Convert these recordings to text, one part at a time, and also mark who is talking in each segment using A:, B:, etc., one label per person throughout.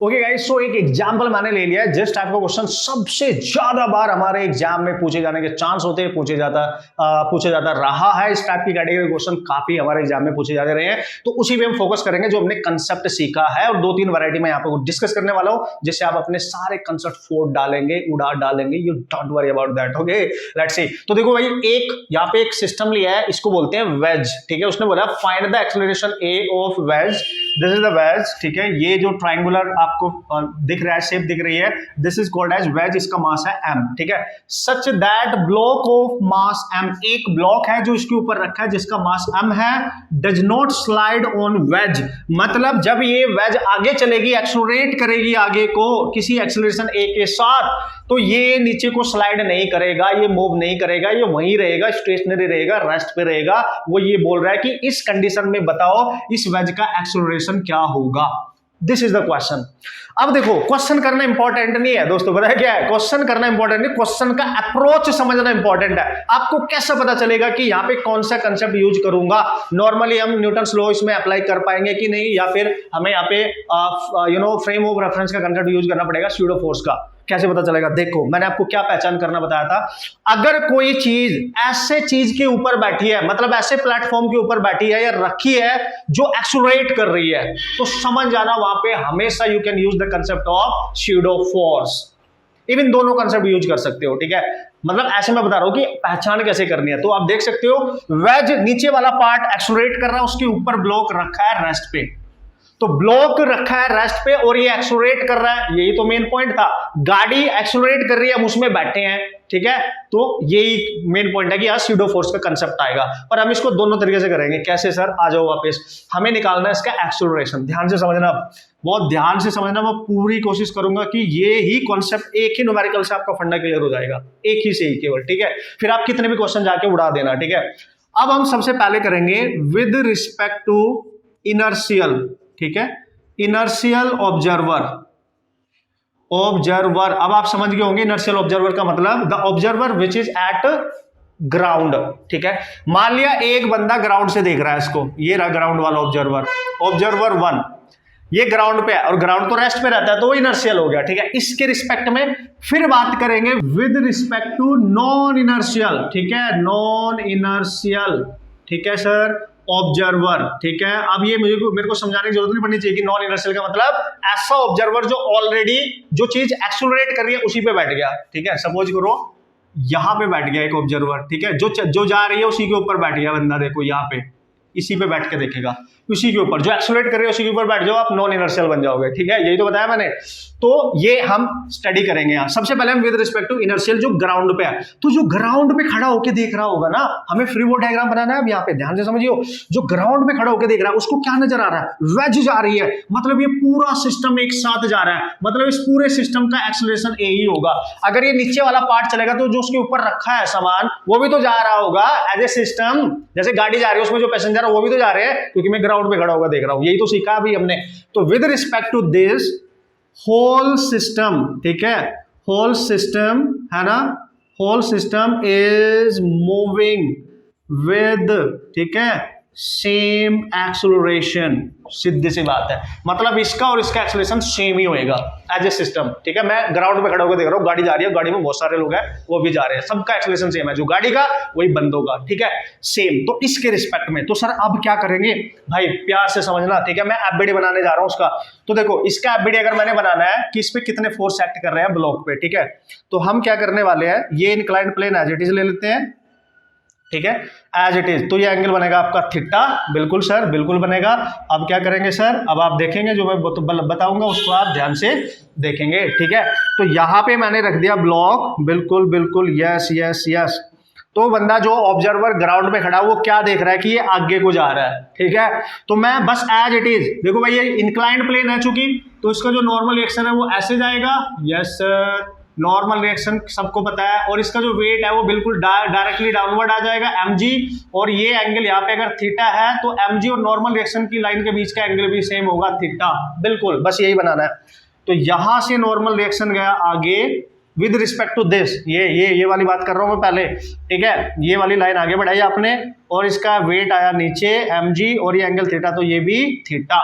A: Okay guys, सो एक example मैंने ले लिया है। जिस टाइप का क्वेश्चन सबसे ज्यादा बार हमारे एग्जाम में पूछे जाने के चांस होते हैं, पूछे जाता रहा है। इस टाइप की कैटेगरी क्वेश्चन काफी हमारे एग्जाम में पूछे जाते रहे हैं, तो उसी पे हम फोकस करेंगे जो हमने कंसेप्ट सीखा है। और दो तीन वैरायटी में यहाँ पे डिस्कस करने वाला हूँ, जिससे आप अपने सारे कंसेप्ट फोड़ डालेंगे, उड़ा डालेंगे। You don't worry about that. Okay, let's see. तो देखो भाई, एक यहाँ पे एक सिस्टम लिया है, इसको बोलते हैं वेज। ठीक है, उसने बोला find the acceleration A of ways. This is the ways. ठीक है, ये जो ट्राइंगुलर आपको दिख रहा है, शेप दिख रही है, this is called as wedge. इसका मास है m। ठीक है, such that block of mass m, एक ब्लॉक है जो इसके ऊपर रखा है जिसका मास m है, does not slide on wedge. मतलब जब ये वेज आगे चलेगी, एक्सेलरेट करेगी आगे को किसी एक्सेलरेशन a के साथ, तो ये नीचे को स्लाइड नहीं करेगा, ये मूव नहीं करेगा, ये वहीं रहेगा, स्टेशनरी रहेगा, रेस्ट पे रहेगा। वो ये बोल रहा है कि इस कंडीशन में बताओ इस वेज का एक्सेलरेशन क्या होगा। This is the question. अब देखो, क्वेश्चन करना इंपॉर्टेंट नहीं है दोस्तों, पता है क्या है? क्वेश्चन करना इंपॉर्टेंट नहीं, क्वेश्चन का अप्रोच समझना इंपॉर्टेंट है। आपको कैसे पता चलेगा कि यहाँ पे कौन सा कंसेप्ट यूज करूंगा? नॉर्मली हम न्यूटन्स लॉ इसमें अप्लाई कर पाएंगे कि नहीं, या फिर हमें यहाँ पे फ्रेम ऑफ रेफरेंस का कंसेप्ट यूज करना पड़ेगा, स्यूडो फोर्स का। कैसे पता चलेगा? देखो, मैंने आपको क्या पहचान करना बताया था। अगर कोई चीज ऐसे चीज के ऊपर बैठी है, मतलब ऐसे प्लेटफॉर्म के ऊपर बैठी है या रखी है जो एक्सेलरेट कर रही है, तो समझ जाना वहां पे हमेशा you can use the concept of pseudo force. Even दोनों कंसेप्ट यूज कर सकते हो। ठीक है, मतलब ऐसे मैं बता रहा हूं कि पहचान कैसे करनी है। तो आप देख सकते हो, वेज नीचे वाला पार्ट एक्सेलरेट कर रहा है, उसके ऊपर ब्लॉक रखा है रेस्ट पे। तो ब्लॉक रखा है रेस्ट पे और ये एक्सेलरेट कर रहा है, यही तो मेन पॉइंट था। गाड़ी एक्सेलरेट कर रही है, हम उसमें बैठे हैं। ठीक है, तो यही मेन पॉइंट है कि यहाँ स्यूडो फोर्स का कंसेप्ट आएगा। पर हम इसको दोनों तरीके से करेंगे। कैसे सर? आ जाओ वापस। हमें निकालना है इसका एक्सेलरेशन। ध्यान से समझना, बहुत ध्यान से समझना। मैं पूरी कोशिश करूंगा कि ये ही कॉन्सेप्ट एक ही न्यूमेरिकल से आपका फंडा क्लियर हो जाएगा, एक ही से ही केवल। ठीक है, फिर आप कितने भी क्वेश्चन जाके उड़ा देना। ठीक है, अब हम सबसे पहले करेंगे विद रिस्पेक्ट टू इनर्शियल। ठीक है, इनर्शियल ऑब्जर्वर। अब आप समझ गए होंगे इनर्शियल ऑब्जर्वर का मतलब, the observer which is eight ground. ठीक है, मान लिया एक बंदा ग्राउंड से देख रहा है इसको, ये रहा ग्राउंड वाला ऑब्जर्वर, ऑब्जर्वर 1। ये ग्राउंड पे है और ग्राउंड तो रेस्ट पे रहता है, तो वो इनर्शियल हो गया। ठीक है, इसके रिस्पेक्ट में फिर बात करेंगे with respect to non inertial. ठीक है, नॉन इनर्शियल। ठीक है सर, ऑब्जर्वर। ठीक है, अब ये मेरे को समझाने की जरूरत नहीं पड़नी चाहिए कि नॉन इनर्शियल का मतलब ऐसा ऑब्जर्वर जो ऑलरेडी जो चीज एक्सेलरेट कर रही है उसी पे बैठ गया। ठीक है, सपोज करो यहां पे बैठ गया एक ऑब्जर्वर। ठीक है, जो जा रही है उसी के ऊपर बैठ गया बंदा। देखो यहाँ पे इसी पे बैठ के देखेगा, उसी के ऊपर जो एक्सेलरेट कर रही है उसी के ऊपर बैठ जाओ, आप नॉन इनर्शियल बन जाओगे। ठीक है, यही तो बताया मैंने। तो ये हम स्टडी करेंगे यहाँ। सबसे पहले हम विद रिस्पेक्ट टू इनर्शियल जो ग्राउंड पे है, तो जो ग्राउंड पे खड़ा होकर देख रहा होगा ना, हमें फ्री बॉडी डायग्राम बनाना है। अब यहाँ पे ध्यान से समझियो, जो ग्राउंड पे खड़ा होकर देख रहा है उसको क्या नजर आ रहा है? वेज जा रही है, मतलब ये पूरा सिस्टम एक साथ जा रहा है, मतलब इस पूरे सिस्टम का एक्सेलरेशन ए ही होगा। अगर ये नीचे वाला पार्ट चलेगा तो जो उसके ऊपर रखा है सामान वो भी तो जा रहा होगा एज ए सिस्टम। जैसे गाड़ी जा रही है उसमें जो पैसेंजर है वो भी तो जा रहे हैं, क्योंकि मैं ग्राउंड पे खड़ा होकर देख रहा हूं। यही तो सीखा अभी हमने। तो with respect to this whole system. ठीक है, होल सिस्टम है ना, whole system is moving with, ठीक है, सेम एक्सेलरेशन। सीधी सी बात है, मतलब इसका और इसका एक्सेलरेशन सेम ही होएगा एज ए सिस्टम। ठीक है, मैं ग्राउंड पे खड़ा होकर देख रहा हूँ, गाड़ी जा रही है, गाड़ी में बहुत सारे लोग हैं, वो भी जा रहे हैं, सबका एक्सेलरेशन सेम है, जो गाड़ी का वही बंदों का। ठीक है, सेम। तो इसके रिस्पेक्ट में तो सर अब क्या करेंगे भाई, प्यार से समझना। ठीक है, मैं एफबीडी बनाने जा रहा हूँ उसका। तो देखो, इसका एफबीडी अगर मैंने बनाना है कि इस पे कितने फोर्स एक्ट कर रहे हैं ब्लॉक पे। ठीक है, तो हम क्या करने वाले हैं, ये inclined plane as it is ले लेते हैं। ठीक है, एज इट इज। तो ये एंगल बनेगा आपका थीटा। बिल्कुल सर, बिल्कुल बनेगा। अब क्या करेंगे सर, अब आप देखेंगे जो मैं बताऊंगा उसको आप ध्यान से देखेंगे। ठीक है, तो यहां पे मैंने रख दिया ब्लॉक। बिल्कुल बिल्कुल, यस यस यस। तो बंदा जो ऑब्जर्वर ग्राउंड पे खड़ा वो क्या देख रहा है कि ये आगे को जा रहा है। ठीक है, तो मैं बस एज इट इज, देखो भाई ये इंक्लाइंड प्लेन है चूंकि, तो इसका जो नॉर्मल रिएक्शन है वो ऐसे जाएगा। यस सर, नॉर्मल रिएक्शन सबको पता है। और इसका जो वेट है वो बिल्कुल डायरेक्टली डाउनवर्ड आ जाएगा, mg। और ये एंगल यहाँ पे अगर थीटा है तो mg और नॉर्मल रिएक्शन की लाइन के बीच का एंगल भी सेम होगा, थीटा। बिल्कुल, बस यही बनाना है। तो यहां से नॉर्मल रिएक्शन गया आगे विद रिस्पेक्ट टू दिस, ये वाली बात कर रहा हूं मैं पहले। ठीक है, ये वाली लाइन आगे बढ़ाई आपने और इसका वेट आया नीचे mg और ये एंगल थीटा, तो ये भी थीटा।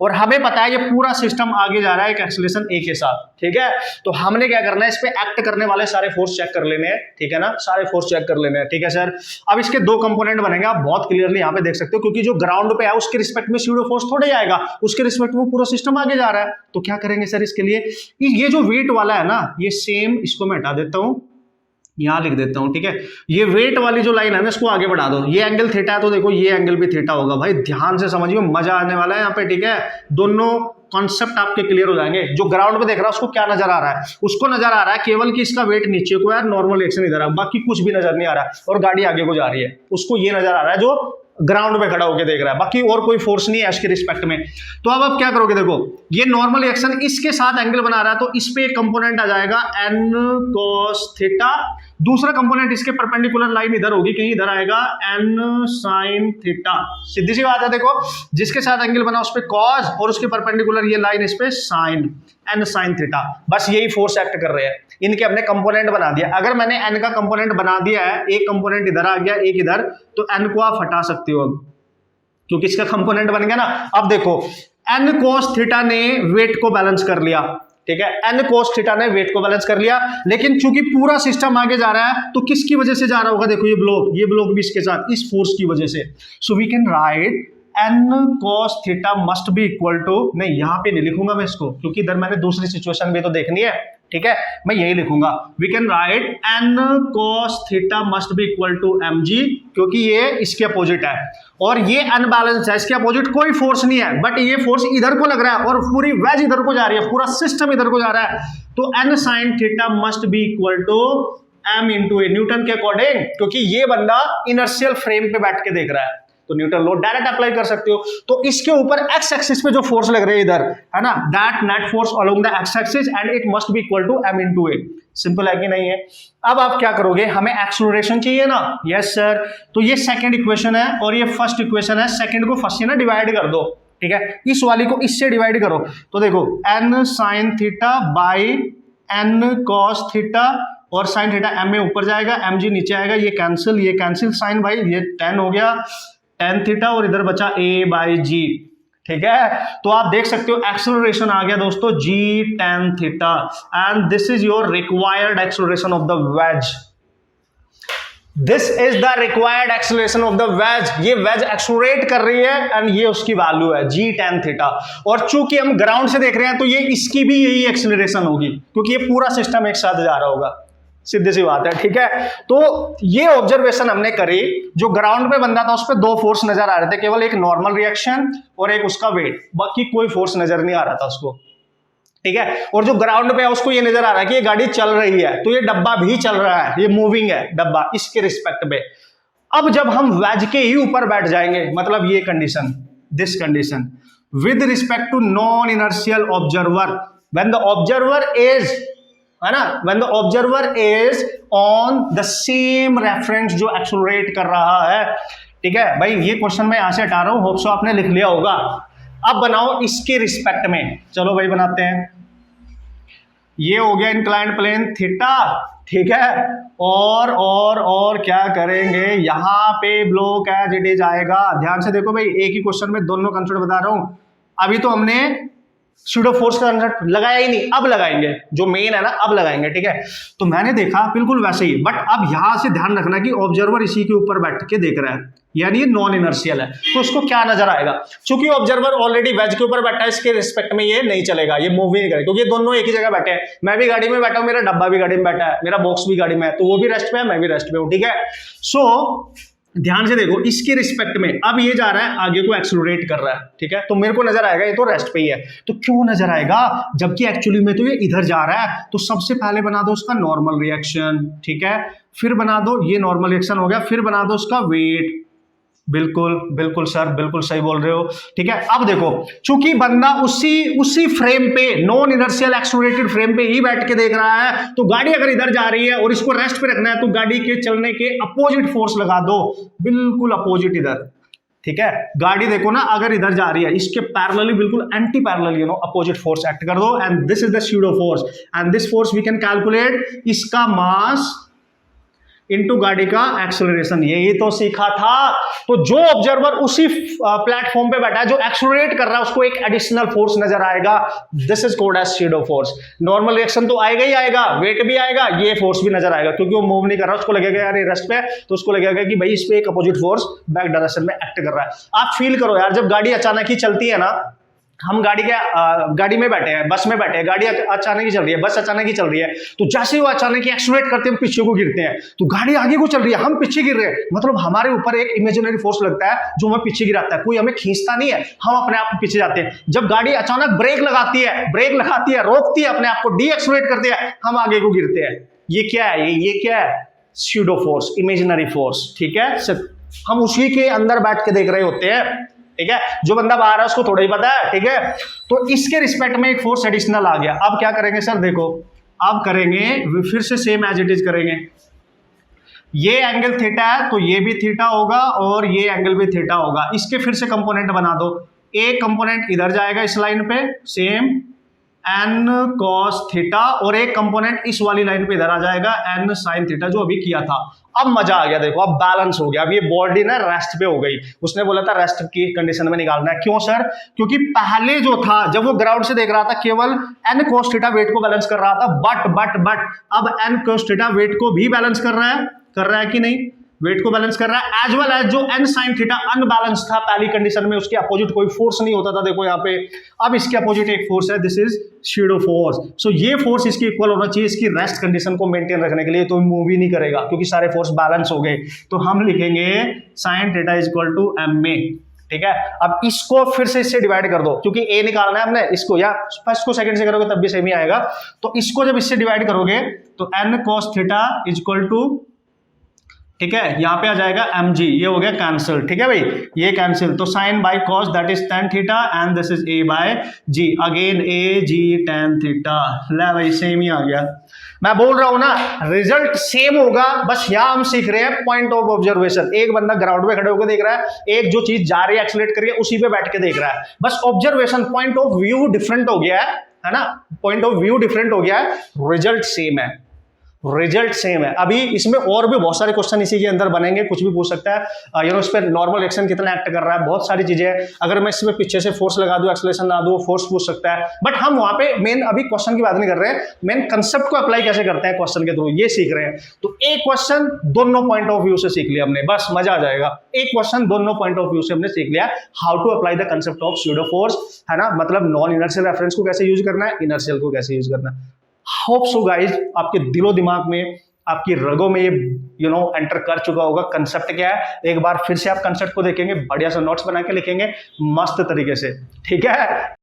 A: और हमें पता है ये पूरा सिस्टम आगे जा रहा है एक एक्सेलरेशन ए के साथ, ठीक है। तो हमने क्या करना है, इस पे एक्ट करने वाले सारे फोर्स चेक कर लेने हैं, ठीक है ना, सारे फोर्स चेक कर लेने हैं, ठीक है सर। अब इसके दो कंपोनेंट बनेंगे, आप बहुत क्लियरली यहाँ पे देख सकते हो, क्योंकि जो ग्राउंड पे है उसके रिस्पेक्ट में स्यूडो फोर्स थोड़े आएगा, उसके रिस्पेक्ट में पूरा सिस्टम आगे जा रहा है। तो क्या करेंगे सर इसके लिए, ये जो वेट वाला है ना, ये सेम, इसको मैं हटा देता हूं, यहां लिख देता हूं, ठीक है। ये वेट वाली जो लाइन है ना, इसको आगे बढ़ा दो। ये एंगल थीटा है तो देखो ये एंगल भी थीटा होगा। भाई ध्यान से समझिए, मजा आने वाला है यहाँ पे, ठीक है। दोनों कॉन्सेप्ट आपके क्लियर हो जाएंगे। जो ग्राउंड पे देख रहा है उसको क्या नजर आ रहा है, उसको नजर आ रहा है केवल कि इसका वेट नीचे को है, नॉर्मल रिएक्शन इधर है, बाकी कुछ भी नजर नहीं आ रहा है, और गाड़ी आगे को जा रही है, उसको ये नजर आ रहा है जो ग्राउंड पे खड़ा होकर देख रहा है, बाकी और कोई फोर्स नहीं है इसके रिस्पेक्ट में। तो अब आप क्या करोगे, देखो ये नॉर्मल रिएक्शन इसके साथ एंगल बना रहा है, तो इस पे एक कंपोनेंट आ जाएगा n cos थीटा, दूसरा कंपोनेंट इसके परपेंडिकुलर लाइन इधर होगी कहीं, इधर आएगा n sin थीटा। सीधी सी बात है, देखो जिसके साथ एंगल बना उस पे cos और उसके परपेंडिकुलर ये लाइन इस पे sin, n sin थीटा। बस यही फोर्स एक्ट कर रहे हैं, इनके हमने कंपोनेंट बना दिया। अगर मैंने n का कंपोनेंट बना दिया है, एक कंपोनेंट इधर आ गया एक इधर, तो n को आप हटा सकते हो अब, क्योंकि इसका कंपोनेंट बन गया ना। अब देखो n cos थीटा ने वेट को बैलेंस कर लिया, ठीक है, n cos थीटा ने वेट को बैलेंस कर लिया, लेकिन चूंकि पूरा सिस्टम आगे जा रहा है तो किसकी वजह से जा रहा होगा, देखो ये ब्लॉक भी इसके साथ इस फोर्स की वजह से। So we can write n cos theta must be equal to, नहीं यहाँ पे नहीं लिखूंगा मैं इसको, क्योंकि इधर मैंने दूसरी सिचुएशन भी तो देखनी है, ठीक है, मैं यही लिखूंगा। We can write n cos theta must be equal to mg, क्योंकि ये इसके अपोजिट है और ये अनबैलेंस है, इसके अपोजिट कोई फोर्स नहीं है, बट ये फोर्स इधर को लग रहा है और पूरी वेज इधर को जा रही है, पूरा सिस्टम इधर को जा रहा है। तो n sin theta must be equal to m into a, Newton के अकॉर्डिंग, क्योंकि ये बंदा इनर्शियल फ्रेम पे बैठ के देख रहा है, तो न्यूटन लॉ डायरेक्ट अप्लाई कर सकते हो। तो इसके ऊपर एक्स एक्सिस पे जो फोर्स लग रही है इधर, है ना, that net force along the x axis and it must be equal to m into a. Simple है कि नहीं है। अब आप क्या करोगे, हमें एक्सेलरेशन चाहिए ना, यस सर। तो ये सेकंड इक्वेशन है और ये फर्स्ट इक्वेशन है, सेकंड को फर्स्ट से ना डिवाइड कर दो, ठीक है, इस वाली को इससे डिवाइड करो। तो देखो n sin theta by n cos theta, और sin थीटा m में ऊपर जाएगा, mg नीचे आएगा, ये कैंसिल, साइन भाई ये tan हो गया tan थीटा, और इधर बचा a बाई g, ठीक है। तो आप देख सकते हो एक्सेलरेशन आ गया दोस्तों g tan theta, and this is your required acceleration of the ways. This is the required acceleration of the ways. ये वेज एक्सेलरेट कर रही है एंड ये उसकी वैल्यू है g tan थीटा, और चूंकि हम ग्राउंड से देख रहे हैं तो ये इसकी भी यही एक्सेलरेशन होगी, क्योंकि ये पूरा सिस्टम एक साथ जा रहा होगा, सीधी सी बात है, ठीक है। तो ये ऑब्जर्वेशन हमने करी, जो ग्राउंड पे बंदा था उस पे दो फोर्स नजर आ रहे थे, केवल एक नॉर्मल रिएक्शन और एक उसका वेट, बाकी कोई फोर्स नजर नहीं आ रहा था उसको, ठीक है। और जो ग्राउंड पे है उसको ये नजर आ रहा है कि ये गाड़ी चल रही है, तो ये डब्बा भी चल रहा है, ये मूविंग है डब्बा इसके रिस्पेक्ट में। अब जब हम वेज के ही ऊपर बैठ जाएंगे, मतलब ये condition, this condition with respect to non inertial observer, when the observer is, है ना, when the observer is on the same reference जो एक्सेलरेट कर रहा है, ठीक है। भाई ये क्वेश्चन मैं यहां से हटा रहा हूं, होप सो आपने लिख लिया होगा। अब बनाओ इसके रिस्पेक्ट में, चलो भाई बनाते हैं। ये हो गया इंक्लाइंड प्लेन थीटा, ठीक है, और क्या करेंगे, यहां पे ब्लॉक एज इट इज आएगा। ध्यान से देखो भाई, एक ही क्वेश्चन में दोनों कंसेप्ट बता रहा हूं। अभी तो हमने स्यूडो फोर्स का कंसेप्ट लगाया ही नहीं, अब लगाएंगे, जो मेन है ना अब लगाएंगे, ठीक है। तो मैंने देखा बिल्कुल वैसे ही, बट अब यहां से ध्यान रखना कि ऑब्जर्वर इसी के ऊपर बैठ के देख रहा है, यानी ये नॉन इनर्शियल है, तो उसको क्या नजर आएगा, क्योंकि ऑब्जर्वर ऑलरेडी वेज के ऊपर बैठा है, इसके रिस्पेक्ट में ये नहीं चलेगा, ये मूव ही नहीं करेगा, क्योंकि ये दोनों एक ही जगह बैठे हैं। मैं भी गाड़ी में बैठा हूं, मेरा डब्बा भी गाड़ी में बैठा है, मेरा बॉक्स भी गाड़ी में है, तो वो भी रेस्ट पे है, मैं भी रेस्ट पे हूं, ठीक है। सो ध्यान से देखो, इसके रिस्पेक्ट में अब ये जा रहा है आगे को एक्सेलरेट कर रहा है, ठीक है, तो मेरे को नजर आएगा ये तो रेस्ट पे ही है। तो क्यों नजर आएगा, जबकि एक्चुअली में तो ये इधर जा रहा है। तो सबसे पहले बना दो उसका नॉर्मल रिएक्शन, ठीक है, फिर बना दो, ये नॉर्मल रिएक्शन हो गया, फिर बना दो उसका वेट। बिल्कुल सर, बिल्कुल सही बोल रहे हो, ठीक है। अब देखो, चूंकि बंदा उसी फ्रेम पे, नॉन इनर्शियल एक्सेलरेटेड फ्रेम पे ही बैठ के देख रहा है, तो गाड़ी अगर इधर जा रही है और इसको रेस्ट पे रखना है, तो गाड़ी के चलने के अपोजिट फोर्स लगा दो, बिल्कुल अपोजिट इधर, ठीक है। गाड़ी देखो ना, अगर इधर जा रही है, इसके पैरेलली बिल्कुल anti parallel, you know, opposite force act कर दो, and this is the pseudo force, and this force we can calculate, इसका मास इनटू गाड़ी का एक्सेलरेशन, यही तो सीखा था। तो जो ऑब्जर्वर उसी प्लेटफॉर्म पे बैठा है, जो एक्सेलरेट कर रहा है, उसको एक एडिशनल फोर्स नजर आएगा, this is called as shadow force. Normal reaction तो आएगा ही आएगा, वेट भी आएगा, ये फोर्स भी नजर आएगा, क्योंकि वो मूव नहीं कर रहा, उसको लगेगा यार ये रेस्ट पे, तो उसको लगेगा कि भाई इस पे एक अपोजिट फोर्स बैक डायरेक्शन में एक्ट कर रहा है। आप फील करो यार, जब गाड़ी अचानक ही चलती है ना, हम गाड़ी में बैठे हैं, बस में बैठे हैं, गाड़ी अचानक ही चल रही है, बस अचानक ही चल रही है, तो जैसे वो अचानक ही एक्सीलरेट करते हैं, पीछे को गिरते हैं, तो गाड़ी आगे को चल रही है, हम पीछे गिर रहे हैं, मतलब हमारे ऊपर एक इमेजिनरी फोर्स लगता है जो हमें पीछे गिराता है, कोई हमें खींचता नहीं है, हम अपने आप पीछे जाते हैं। जब गाड़ी अचानक ब्रेक लगाती है, रोकती है, अपने आप को डी एक्सीलरेट करती है, हम आगे को गिरते हैं। ये क्या है? ये क्या है? स्यूडो फोर्स, इमेजिनरी फोर्स, ठीक है। हम उसी के अंदर बैठ के देख रहे होते हैं, ठीक है। जो बंदा बाहर है उसको थोड़ा ही पता है, ठीक है। तो इसके रिस्पेक्ट में एक फोर्स एडिशनल आ गया। अब क्या करेंगे सर? देखो, अब करेंगे फिर से सेम एज इट इज करेंगे। ये एंगल थीटा है तो ये भी थीटा होगा और ये एंगल भी थीटा होगा। इसके फिर से कंपोनेंट बना दो। एक कंपोनेंट इधर जाएगा इस लाइन पे, सेम एन कॉस थीटा, और एक कंपोनेंट इस वाली लाइन पे इधर आ जाएगा, एन साइन थीटा, जो अभी किया था। अब मजा आ गया, देखो अब बैलेंस हो गया। अब ये बॉडी ना रेस्ट पे हो गई। उसने बोला था रेस्ट की कंडीशन में निकालना है। क्यों सर? क्योंकि पहले जो था, जब वो ग्राउंड से देख रहा था, केवल एन कोस थीटा वेट को बैलेंस कर रहा था, बट अब एन कोस थीटा वेट को भी बैलेंस कर रहा है कि नहीं? वेट को बैलेंस कर रहा है, एज वेल एज जो एन साइन थीटा अनबैलेंस था पहली कंडीशन में, उसके अपोजिट कोई फोर्स नहीं होता था, देखो यहाँ पे। अब इसके अपोजिट एक फोर्स है, दिस इज शैडो फोर्स। सो ये फोर्स इसकी इक्वल होना चाहिए इसकी रेस्ट कंडीशन को मेंटेन रखने के लिए, तो मूव ही नहीं करेगा क्योंकि सारे फोर्स बैलेंस हो गए। तो हम लिखेंगे sine theta is equal to m a, ठीक है। अब इसको फिर से इससे डिवाइड कर दो, क्योंकि ए निकालना है हमने, इसको या फर्स्ट को सेकंड से करोगे तब भी सेम ही आएगा। तो इसको जब इससे डिवाइड करोगे तो n cos theta is equal to, ठीक है, यहां पे आ जाएगा mg, ये हो गया कैंसिल, ठीक है भाई, ये कैंसिल। तो sine by cos that is tan theta and this is a by g, again a g tan theta. ले भाई सेम ही आ गया। मैं बोल रहा हूं ना, रिजल्ट सेम होगा, बस यहां हम सीख रहे हैं पॉइंट ऑफ ऑब्जर्वेशन। एक बंदा ग्राउंड पे खड़े होकर देख रहा है, एक जो चीज जा रही है एक्सीलरेट कर रही है उसी पे बैठ के देख रहा है, बस observation point of view different हो गया है ना, पॉइंट ऑफ व्यू डिफरेंट हो गया है, रिजल्ट सेम है, रिजल्ट सेम है। अभी इसमें और भी बहुत सारे क्वेश्चन इसी के अंदर बनेंगे, कुछ भी पूछ सकता है, इस पर नॉर्मल रिएक्शन कितना एक्ट कर रहा है, बहुत सारी चीजें हैं। अगर मैं इसमें पीछे से फोर्स लगा दूं, एक्सेलरेशन लगा दूं, फोर्स पूछ सकता है। बट हम वहां पे मेन अभी क्वेश्चन की बात नहीं कर रहे हैं, मेन कंसेप्ट को अप्लाई कैसे करते हैं क्वेश्चन के थ्रू, ये सीख रहे हैं। तो एक क्वेश्चन दोनों पॉइंट ऑफ व्यू से सीख लिया हमने, बस मजा आ जाएगा। एक क्वेश्चन दोनों पॉइंट ऑफ व्यू से हमने सीख लिया, how to apply the concept of pseudo force, है ना, मतलब नॉन इनर्शियल रेफरेंस को कैसे यूज करना है, इनर्शियल को कैसे यूज करना है। होप सो गाइज आपके दिलो दिमाग में, आपकी रगों में ये एंटर कर चुका होगा कंसेप्ट क्या है। एक बार फिर से आप कंसेप्ट को देखेंगे, बढ़िया से नोट्स बना के लिखेंगे मस्त तरीके से, ठीक है।